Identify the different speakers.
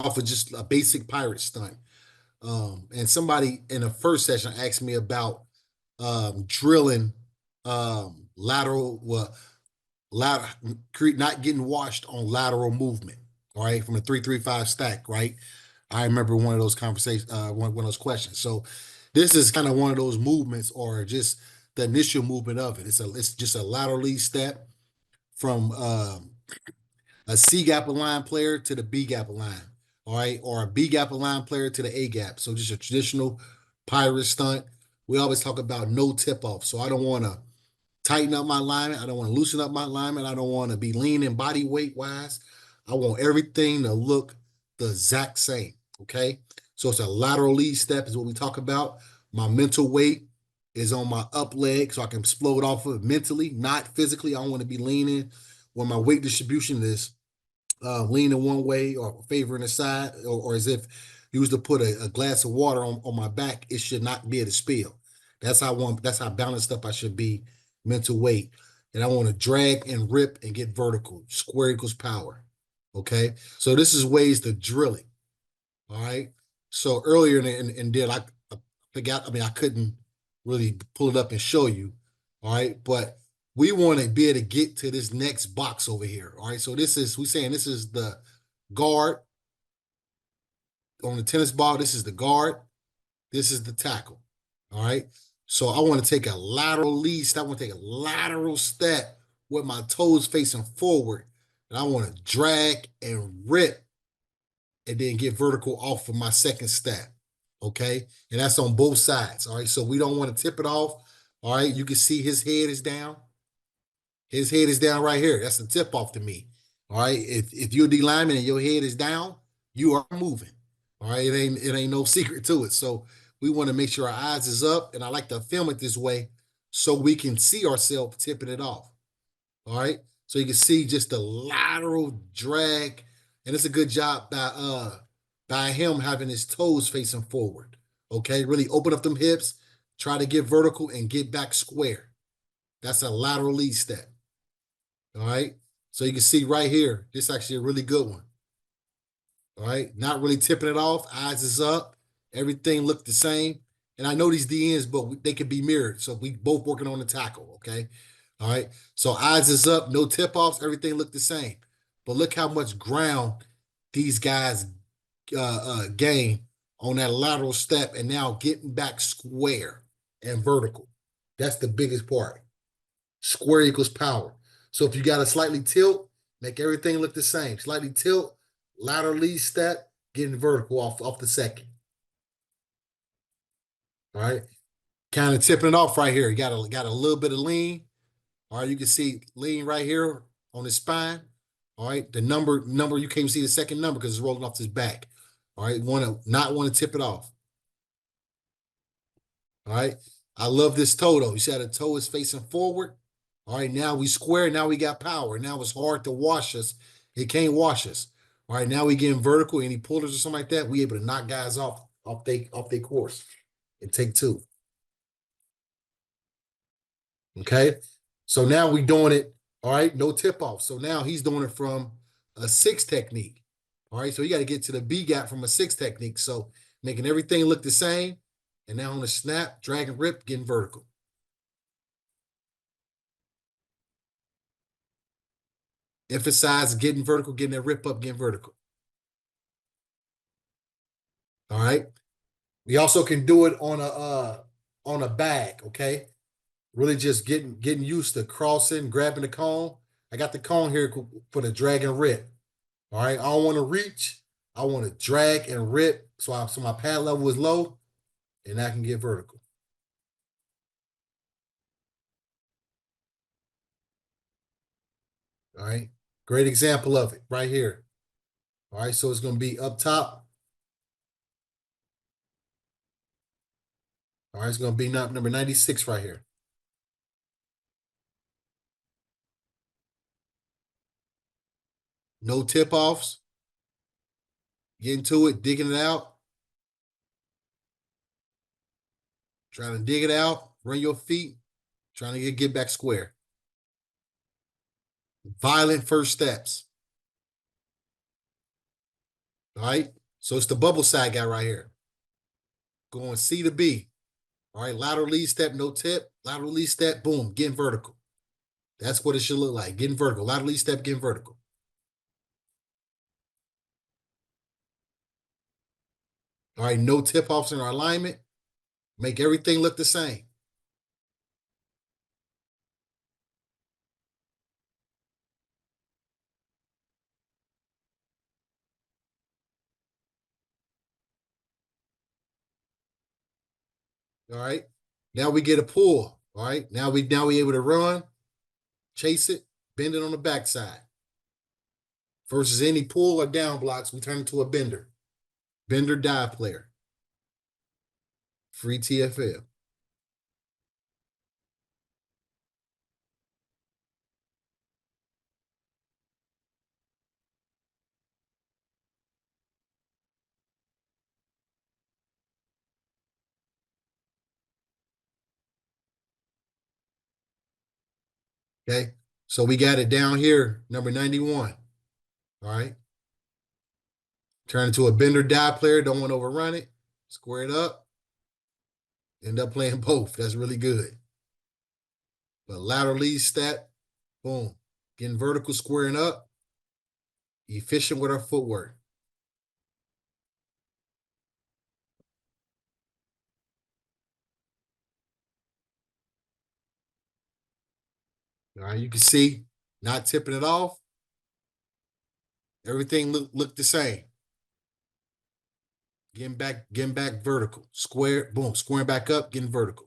Speaker 1: off of just a basic pirate stunt. And somebody in the first session asked me about drilling lateral, lateral, not getting washed on lateral movement. All right, from a 3-3-5 stack. Right, I remember one of those conversations, one of those questions. So this is kind of one of those movements, or just the initial movement of it. It's just a lateral lead step from a C gap align player to the B gap align, all right, or a B gap align player to the A gap. So just a traditional pirate stunt. We always talk about no tip off. So I don't want to tighten up my alignment. I don't want to loosen up my alignment. I don't want to be leaning body weight wise. I want everything to look the exact same. Okay. So it's a lateral lead step is what we talk about. My mental weight is on my up leg, so I can explode off of it mentally, not physically. I don't want to be leaning when my weight distribution is leaning one way or favoring the side, or as if you was to put a glass of water on my back, it should not be able to spill. That's how balanced up I should be, mental weight. And I want to drag and rip and get vertical. Square equals power. Okay. So this is ways to drill it. All right. So earlier in did I forgot, I mean, I couldn't really pull it up and show you. All right. But we want to be able to get to this next box over here. All right. So we're saying this is the guard on the tennis ball. This is the guard. This is the tackle. All right. So I want to take a lateral lead step. I want to take a lateral step with my toes facing forward. And I want to drag and rip and then get vertical off of my second step. Okay. And that's on both sides. All right. So we don't want to tip it off. All right. You can see his head is down. His head is down right here. That's the tip off to me. All right. If you're a D lineman and your head is down, you are moving. All right. It ain't no secret to it. So we want to make sure our eyes is up. And I like to film it this way so we can see ourselves tipping it off. All right. So you can see just the lateral drag. And it's a good job by him having his toes facing forward. Okay. Really open up them hips, try to get vertical and get back square. That's a lateral lead step. All right. So you can see right here, this is actually a really good one. All right. Not really tipping it off. Eyes is up. Everything looked the same. And I know these DNs, but they could be mirrored. So we both working on the tackle. Okay. All right. So eyes is up. No tip offs. Everything looked the same. But look how much ground these guys gain on that lateral step and now getting back square and vertical. That's the biggest part. Square equals power. So if you got a slightly tilt, make everything look the same. Slightly tilt, lateral lead step, getting vertical off the second. All right. Kind of tipping it off right here. You got a little bit of lean. All right. You can see lean right here on his spine. All right. The number you can't even see the second number because it's rolling off his back. All right. Not want to tip it off. All right. I love this toe though. You see how the toe is facing forward. All right, now we square. Now we got power. Now it's hard to wash us. It can't wash us. All right, now we getting vertical. Any pullers or something like that, we able to knock guys off their course and take two. Okay, so now we doing it. All right, no tip off. So now he's doing it from a 6 technique. All right, so you got to get to the B gap from a 6 technique. So making everything look the same. And now on the snap, drag and rip, getting vertical. Emphasize getting vertical, getting that rip up, getting vertical. All right. We also can do it on a bag, okay? Really just getting used to crossing, grabbing the cone. I got the cone here for the drag and rip. All right. I don't want to reach. I want to drag and rip so my pad level is low and I can get vertical. All right. Great example of it right here. All right. So it's going to be up top. All right. It's going to be number 96 right here. No tip offs. Getting to it, digging it out. Trying to dig it out, run your feet, trying to get back square. Violent first steps. All right. So it's the bubble side guy right here. Going C to B. All right. Lateral lead step, no tip. Lateral lead step, boom, getting vertical. That's what it should look like. Getting vertical. Lateral lead step, getting vertical. All right. No tip offs in our alignment. Make everything look the same. All right. Now we get a pull. All right. Now we able to run, chase it, bend it on the backside. Versus any pull or down blocks, we turn into a bender. Bender dive player. Free TFL. Okay. So we got it down here, number 91. All right. Turn into a bender dive player. Don't want to overrun it. Square it up. End up playing both. That's really good. But lateral lead step, boom. Getting vertical, squaring up. Efficient with our footwork. All right. You can see, not tipping it off. Everything look the same. Getting back vertical. Square, boom, squaring back up, getting vertical.